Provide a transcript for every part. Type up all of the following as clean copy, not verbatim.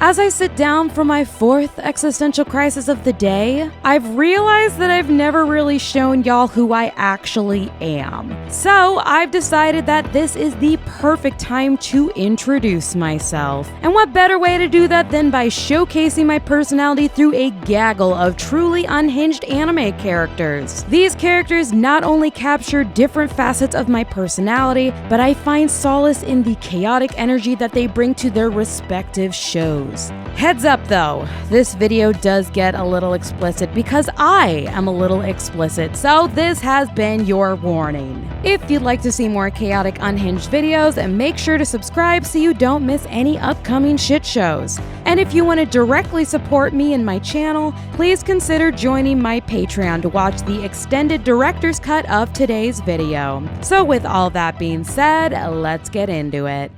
As I sit down for my fourth existential crisis of the day, I've realized that I've never really shown y'all who I actually am. So I've decided that this is the perfect time to introduce myself. And what better way to do that than by showcasing my personality through a gaggle of truly unhinged anime characters. These characters not only capture different facets of my personality, but I find solace in the chaotic energy that they bring to their respective shows. Heads up though, this video does get a little explicit because I am a little explicit, so this has been your warning. If you'd like to see more chaotic unhinged videos, make sure to subscribe so you don't miss any upcoming shit shows. And if you want to directly support me and my channel, please consider joining my Patreon to watch the extended director's cut of today's video. So with all that being said, let's get into it.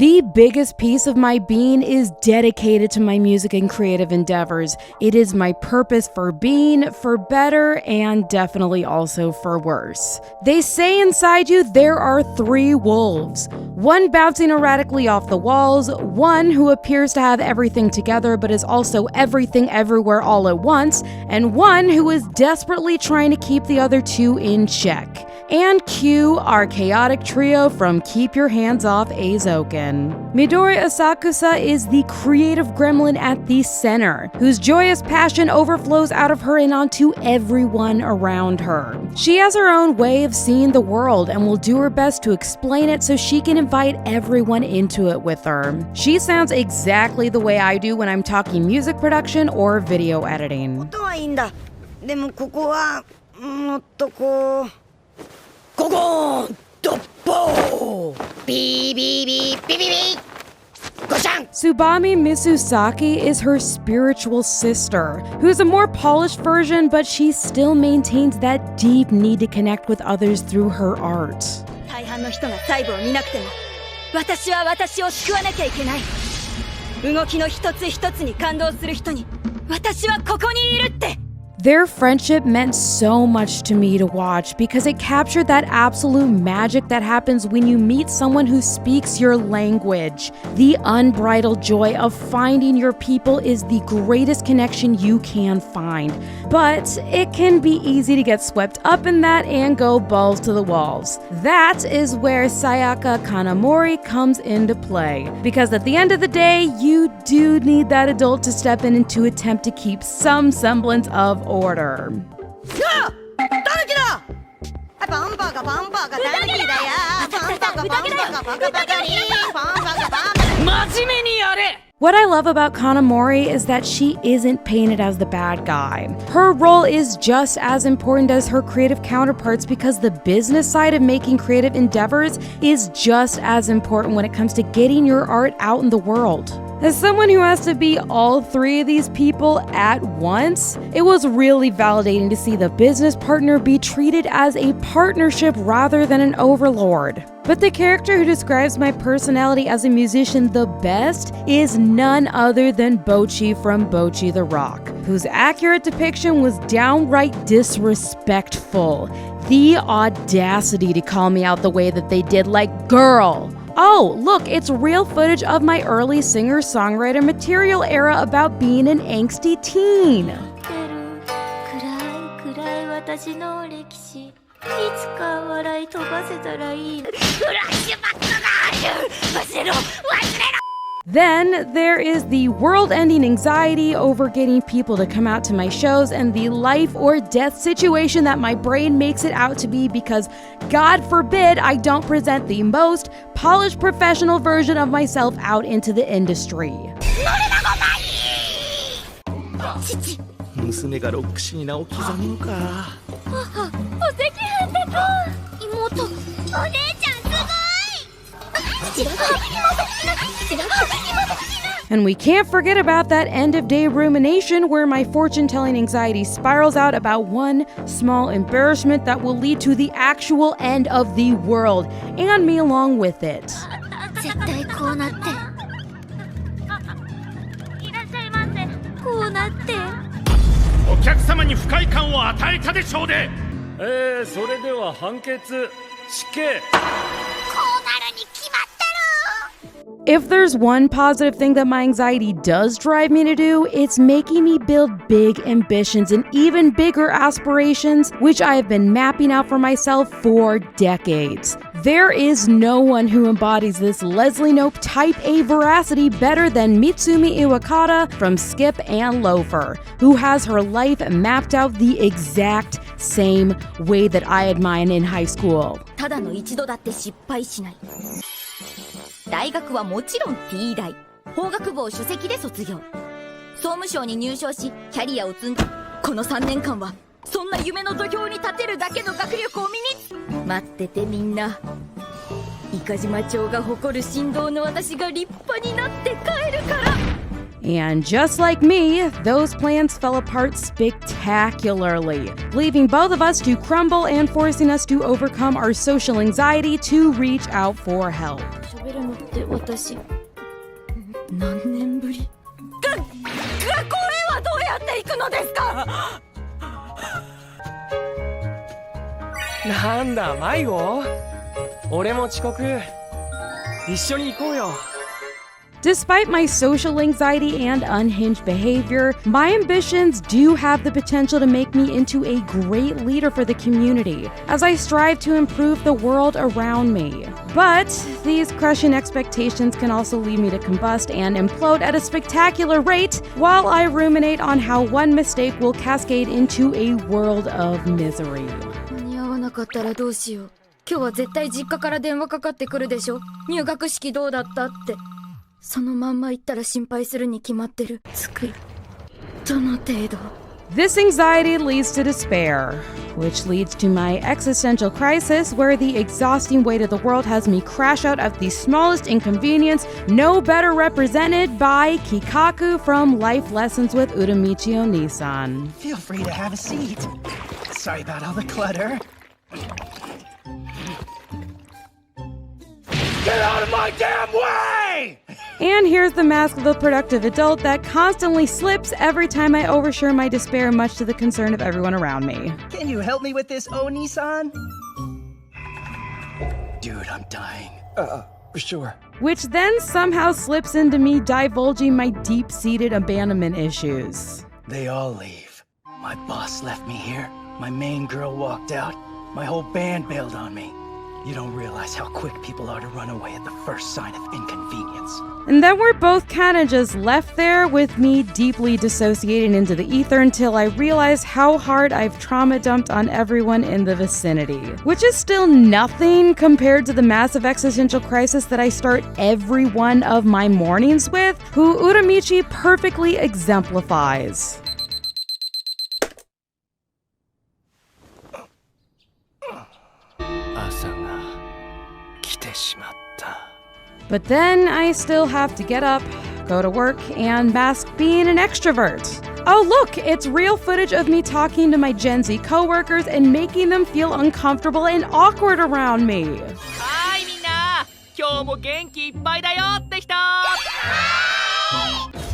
The biggest piece of my being is dedicated to my music and creative endeavors. It is my purpose for being, for better, and definitely also for worse. They say inside you there are three wolves. One bouncing erratically off the walls, one who appears to have everything together but is also everything everywhere all at once, and one who is desperately trying to keep the other two in check. And cue our chaotic trio from Keep Your Hands Off Eizouken. Midori Asakusa is the creative gremlin at the center, whose joyous passion overflows out of her and onto everyone around her. She has her own way of seeing the world and will do her best to explain it so she can invite everyone into it with her. She sounds exactly the way I do when I'm talking music production or video editing. Tsubami Misusaki is her spiritual sister, who's a more polished version, but she still maintains that deep need to connect with others through her art. Their friendship meant so much to me to watch because it captured that absolute magic that happens when you meet someone who speaks your language. The unbridled joy of finding your people is the greatest connection you can find. But it can be easy to get swept up in that and go balls to the walls. That is where Sayaka Kanamori comes into play. Because at the end of the day, you do need that adult to step in and to attempt to keep some semblance of order. What I love about Kanamori is that she isn't painted as the bad guy. Her role is just as important as her creative counterparts because the business side of making creative endeavors is just as important when it comes to getting your art out in the world. As someone who has to be all three of these people at once, it was really validating to see the business partner be treated as a partnership rather than an overlord. But the character who describes my personality as a musician the best is none other than Bocchi from Bocchi the Rock, whose accurate depiction was downright disrespectful. The audacity to call me out the way that they did, like, girl. Oh, look, it's real footage of my early singer-songwriter material era about being an angsty teen. Then there is the world-ending anxiety over getting people to come out to my shows and the life or death situation that my brain makes it out to be because, God forbid, I don't present the most polished professional version of myself out into the industry. And we can't forget about that end-of-day rumination where my fortune-telling anxiety spirals out about one small embarrassment that will lead to the actual end of the world, and me along with it. お客様に不快感を与えたでしょうで。それでは判決死刑。こうなるに決まってる。If there's one positive thing that my anxiety does drive me to do, it's making me build big ambitions and even bigger aspirations, which I have been mapping out for myself for decades. There is no one who embodies this Leslie Knope Type A veracity better than Mitsumi Iwakata from Skip and Loafer, who has her life mapped out the exact same way that I had mine in high school. ただの一度だって失敗しない。大学はもちろん T 大。法学部を首席で卒業。総務省に入省し、キャリアを積んだ。この3年間は、そんな夢の土俵に立てるだけの学力を身に。待っててみんな。伊賀島町が誇る神童の私が立派になって帰るから。And just like me, those plans fell apart spectacularly, leaving both of us to crumble and forcing us to overcome our social anxiety to reach out for help. 喋るのって私、何年ぶり？学校へはどうやって行くのですか？なんだ、迷子？俺も遅刻。一緒に行こうよ。Despite my social anxiety and unhinged behavior, my ambitions do have the potential to make me into a great leader for the community, as I strive to improve the world around me. But these crushing expectations can also lead me to combust and implode at a spectacular rate, while I ruminate on how one mistake will cascade into a world of misery. 間に合わなかったらどうしよう。今日は絶対実家から電話かかってくるでしょ。入学式どうだったって。そのまんま言ったら心配するに決まってる。どの程度？ This anxiety leads to despair, which leads to my existential crisis, where the exhausting weight of the world has me crash out at the smallest inconvenience, no better represented by Kikaku from Life Lessons with Uramichi Onisan. Feel free to have a seat. Sorry about all the clutter. Get out of my damn way! And here's the mask of the productive adult that constantly slips every time I overshare my despair, much to the concern of everyone around me. Can you help me with this, Oni-san? Dude, I'm dying. Sure. Which then somehow slips into me divulging my deep-seated abandonment issues. They all leave. My boss left me here. My main girl walked out. My whole band bailed on me. You don't realize how quick people are to run away at the first sign of inconvenience. And then we're both kind of just left there with me deeply dissociating into the ether until I realize how hard I've trauma dumped on everyone in the vicinity. Which is still nothing compared to the massive existential crisis that I start every one of my mornings with, who Uramichi perfectly exemplifies. But then I still have to get up, go to work, and mask being an extrovert. Oh look, it's real footage of me talking to my Gen Z coworkers and making them feel uncomfortable and awkward around me. はいみんな、今日も元気いっぱいだよって人。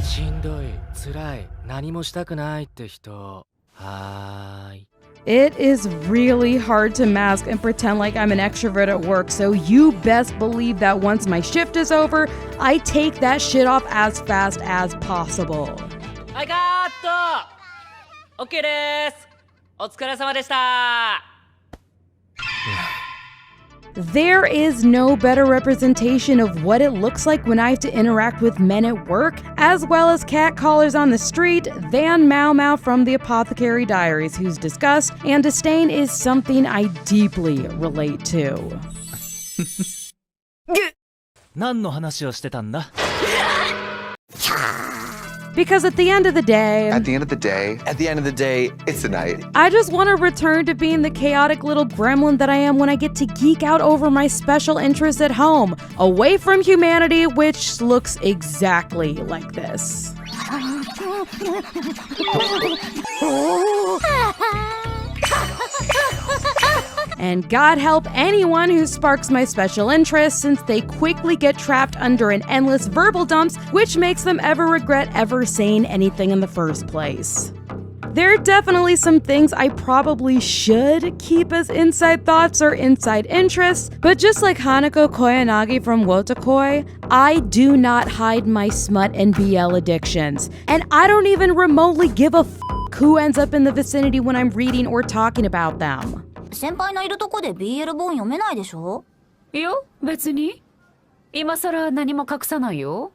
しんどい、辛い、何もしたくないって人。はーい。It is really hard to mask and pretend like I'm an extrovert at work, so you best believe that once my shift is over, I take that shit off as fast as possible. I got it! OK です。お疲れ様でした。There is no better representation of what it looks like when I have to interact with men at work, as well as catcallers on the street, than Mao Mao from the Apothecary Diaries, whose disgust and disdain is something I deeply relate to. 何の話をしてたんだ? Because at the end of the day, it's the night. I just want to return to being the chaotic little gremlin that I am when I get to geek out over my special interests at home, away from humanity, which looks exactly like this. And God help anyone who sparks my special interest, since they quickly get trapped under an endless verbal dumps, which makes them ever regret ever saying anything in the first place. There are definitely some things I probably should keep as inside thoughts or inside interests, but just like Hanako Koyanagi from Wotakoi, I do not hide my smut and BL addictions, and I don't even remotely give a f*** who ends up in the vicinity when I'm reading or talking about them. 先輩のいるとこで BL 本読めないでしょ？いや、別に。今さら何も隠さないよ。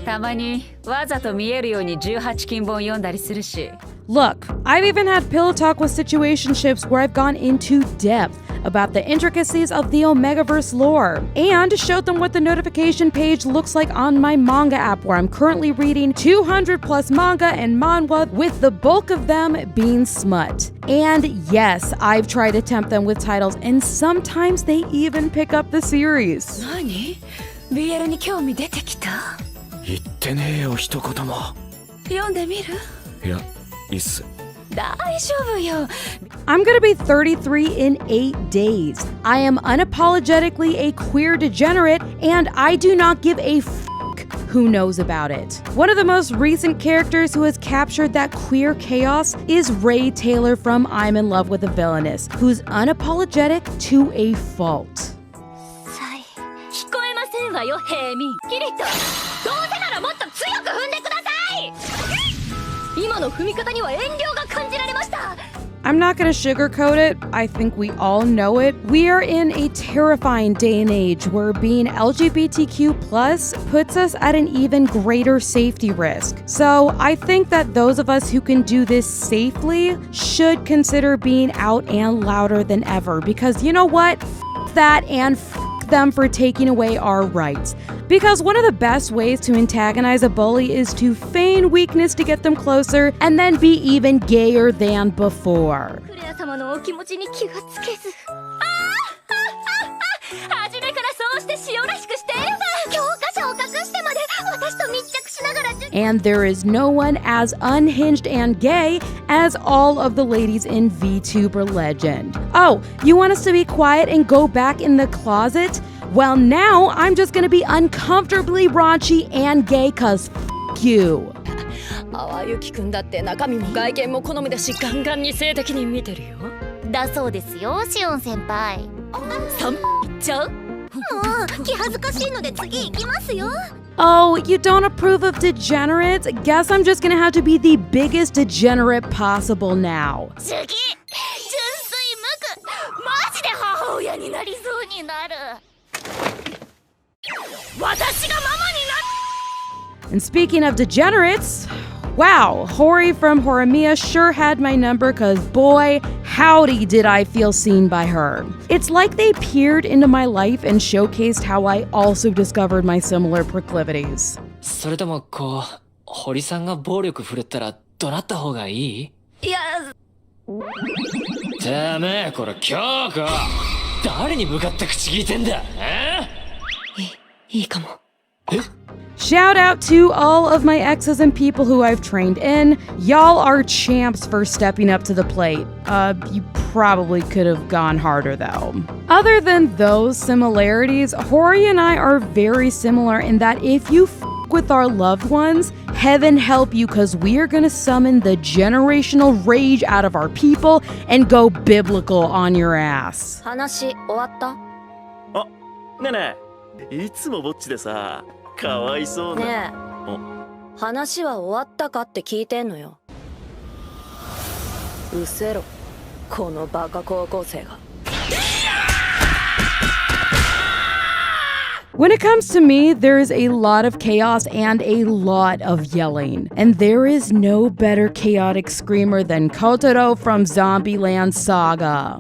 たまにわざと見えるように18禁本読んだりするし。Look, I've even had pillow talk with situationships where I've gone into depth about the intricacies of the Omegaverse lore, and showed them what the notification page looks like on my manga app, where I'm currently reading 200 plus manga and manhwa, with the bulk of them being smut. And yes, I've tried to tempt them with titles, and sometimes they even pick up the series. 何？ BL に興味出てきた？言ってねえよ一言も。読んでみる？いや、いいっす。大丈夫よ。 I'm gonna be 33 in 8 days. I am unapologetically a queer degenerate, and I do not give a who knows about it. One of the most recent characters who has captured that queer chaos is Ray Taylor from I'm in Love with a Villainess, who's unapologetic to a fault. 聞こえませんわよ、平民。キリッと、どうせならもっと強く踏んでください。今の踏み方には遠慮が感じられました。 I'm not gonna sugarcoat it. I think we all know it. We are in a terrifying day and age where being LGBTQ+ puts us at an even greater safety risk. So I think that those of us who can do this safely should consider being out and louder than ever, because you know what? F that and f them for taking away our rights. Because one of the best ways to antagonize a bully is to feign weakness to get them closer and then be even gayer than before. クレア様のお気持ちに気がつけず。初めからそうして塩らしくしていれば、教科書を隠してまで私と密着しながら。 And there is no one as unhinged and gay as all of the ladies in VTuber legend. Oh, you want us to be quiet and go back in the closet? Well, now I'm just gonna be uncomfortably raunchy and gay, cause f you. 淡雪くんだって中身も外見も好みだし、ガンガンに性的に見てるよ。だそうですよ、シオン先輩。3いっちゃう？もう気恥ずかしいので次行きますよ。 Oh, you don't approve of degenerates? Guess I'm just gonna have to be the biggest degenerate possible now. 次、純粋無垢、マジで母親になりそうになる。私がママになる。 And speaking of degenerates, wow, Hori from Horimiya sure had my number, cause boy, howdy did I feel seen by her. It's like they peered into my life and showcased how I also discovered my similar proclivities. それともこう堀さんが暴力振るったら怒鳴った方がいい？いや、てめえこれ京子、誰に向かって口聞いてんだ？いいかも。えShout out to all of my exes and people who I've trained in. Y'all are champs for stepping up to the plate. You probably could have gone harder though. Other than those similarities, Hori and I are very similar in that if you f with our loved ones, heaven help you, cause we are gonna summon the generational rage out of our people and go biblical on your ass. 話終わった？あ、ねえねえ、いつもぼっちでさ、かわいそうな。ねえ、話は終わったかって聞いてんのよ。うせろ、このバカ高校生が。When it comes to me, there is a lot of chaos and a lot of yelling. And there is no better chaotic screamer than Kotaro from Zombieland Saga.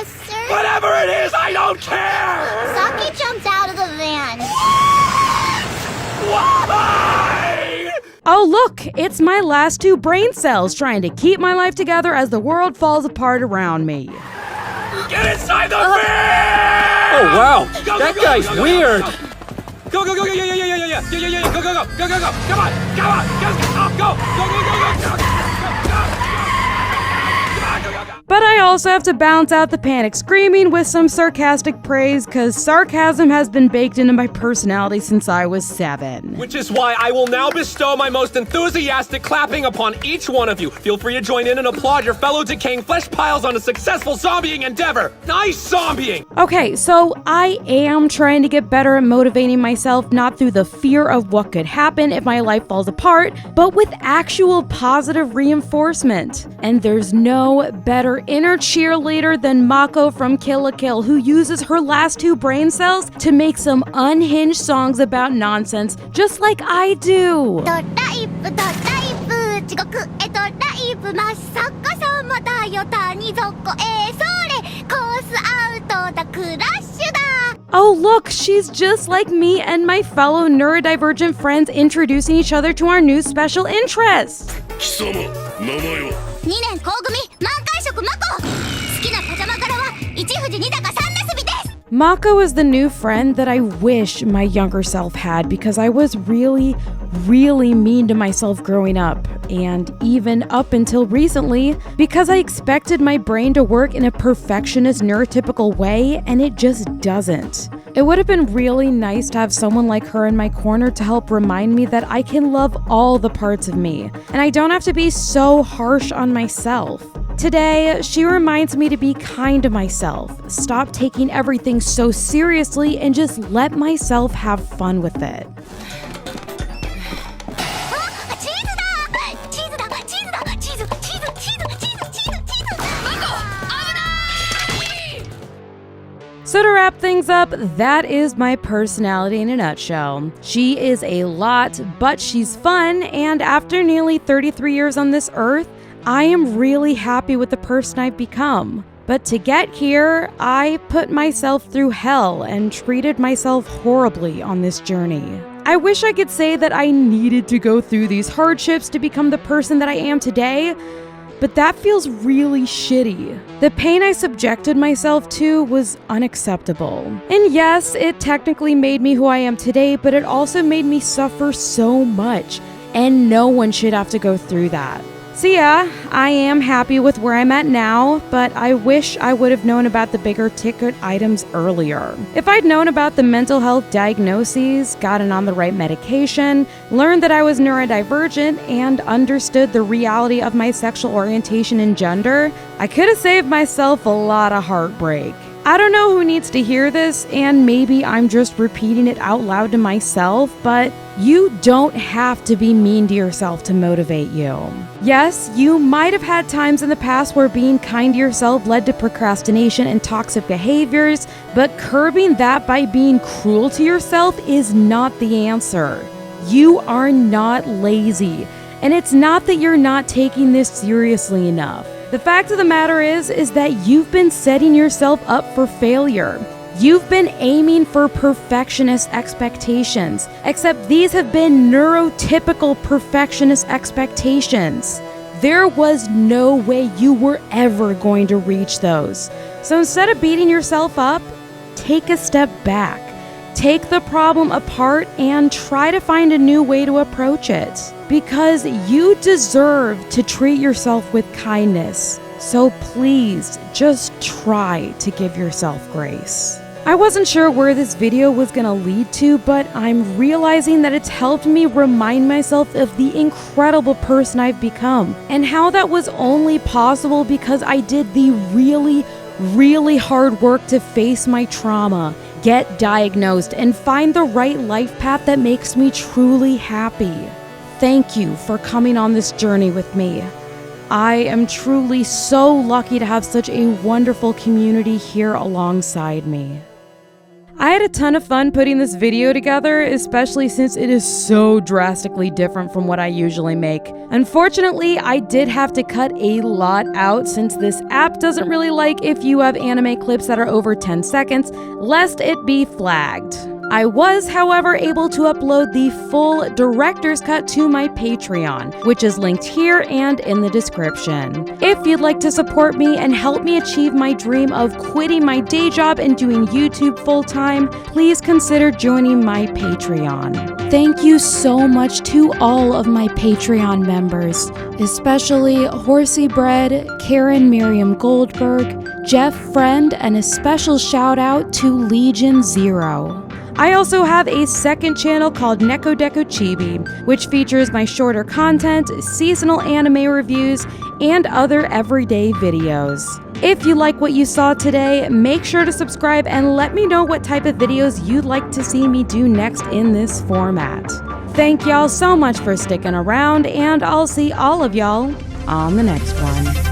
Sir, Whatever it is, I don't care! Saki jumped out of the van. Why? Oh look, it's my last 2 brain cells trying to keep my life together as the world falls apart around me. Get inside the van! Oh wow, that guy's weird. Go, go, go, yeah, yeah, yeah, yeah, yeah, yeah, yeah, yeah, go, go, go, go, go, go, come on, come on, go, go, go, go, go, go, go, go, go, go, go, go, go, go, go, go, go. But I also have to balance out the panic screaming with some sarcastic praise, cause sarcasm has been baked into my personality since I was 7. Which is why I will now bestow my most enthusiastic clapping upon each one of you. Feel free to join in and applaud your fellow decaying flesh piles on a successful zombieing endeavor. Nice zombieing! Okay, so I am trying to get better at motivating myself, not through the fear of what could happen if my life falls apart, but with actual positive reinforcement. And there's no better inner cheerleader than Mako from Kill la Kill, who uses her last 2 brain cells to make some unhinged songs about nonsense, just like I do. Oh look, she's just like me and my fellow neurodivergent friends introducing each other to our new special interest. 貴様、名前は2年甲組満開色マコ。好きなパジャマ柄は一富士二鷹三なすびです。 Mako is the new friend that I wish my younger self had, because I was really mean to myself growing up, and even up until recently, because I expected my brain to work in a perfectionist neurotypical way, and it just doesn't. It would have been really nice to have someone like her in my corner to help remind me that I can love all the parts of me, and I don't have to be so harsh on myself. Today, she reminds me to be kind to myself, stop taking everything so seriously, and just let myself have fun with it. So to wrap things up, that is my personality in a nutshell. She is a lot, but she's fun, and after nearly 33 years on this earth, I am really happy with the person I've become. But to get here, I put myself through hell and treated myself horribly on this journey. I wish I could say that I needed to go through these hardships to become the person that I am today, but that feels really shitty. The pain I subjected myself to was unacceptable. And yes, it technically made me who I am today, but it also made me suffer so much, and no one should have to go through that. So yeah, I am happy with where I'm at now, but I wish I would have known about the bigger ticket items earlier. If I'd known about the mental health diagnoses, gotten on the right medication, learned that I was neurodivergent, and understood the reality of my sexual orientation and gender, I could have saved myself a lot of heartbreak. I don't know who needs to hear this, and maybe I'm just repeating it out loud to myself, but you don't have to be mean to yourself to motivate you. Yes, you might have had times in the past where being kind to yourself led to procrastination and toxic behaviors, but curbing that by being cruel to yourself is not the answer. You are not lazy, and it's not that you're not taking this seriously enough. The fact of the matter is that you've been setting yourself up for failure. You've been aiming for perfectionist expectations, except these have been neurotypical perfectionist expectations. There was no way you were ever going to reach those. So instead of beating yourself up, take a step back. Take the problem apart and try to find a new way to approach it. Because you deserve to treat yourself with kindness. So please, just try to give yourself grace. I wasn't sure where this video was gonna lead to, but I'm realizing that it's helped me remind myself of the incredible person I've become, and how that was only possible because I did the really hard work to face my trauma, get diagnosed, and find the right life path that makes me truly happy. Thank you for coming on this journey with me. I am truly so lucky to have such a wonderful community here alongside me. I had a ton of fun putting this video together, especially since it is so drastically different from what I usually make. Unfortunately, I did have to cut a lot out since this app doesn't really like if you have anime clips that are over 10 seconds, lest it be flagged. I was, however, able to upload the full director's cut to my Patreon, which is linked here and in the description. If you'd like to support me and help me achieve my dream of quitting my day job and doing YouTube full-time, please consider joining my Patreon. Thank you so much to all of my Patreon members, especially Horsey Bread, Karen Miriam Goldberg, Jeff Friend, and a special shout out to Legion Zero. I also have a second channel called Neko Deko Chibi, which features my shorter content, seasonal anime reviews, and other everyday videos. If you like what you saw today, make sure to subscribe and let me know what type of videos you'd like to see me do next in this format. Thank y'all so much for sticking around, and I'll see all of y'all on the next one.